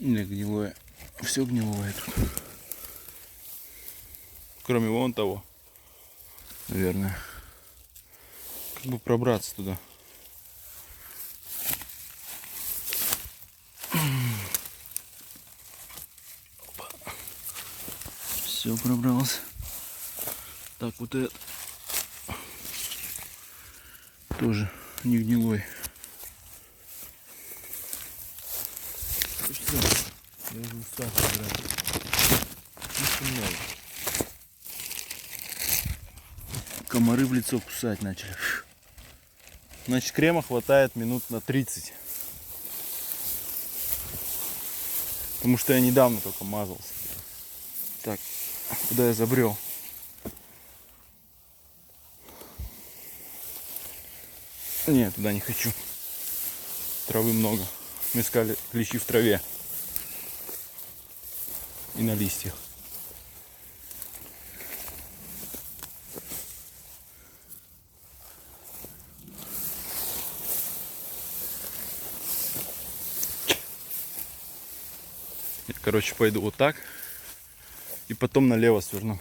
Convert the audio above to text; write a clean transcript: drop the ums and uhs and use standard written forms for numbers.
Не гнилое. Все гнилое тут. Кроме вон того. Наверное. Как бы пробраться туда. Все, пробрался. Так, вот это тоже не гнилой. Все, я уже устал собирать. Слишком много. Комары в лицо кусать начали. Значит, крема хватает минут на 30. Потому что я недавно только мазался. Так, куда я забрел? Нет, туда не хочу. Травы много. Мы искали клещи в траве. И на листьях. Я, короче, пойду вот так. И потом налево сверну.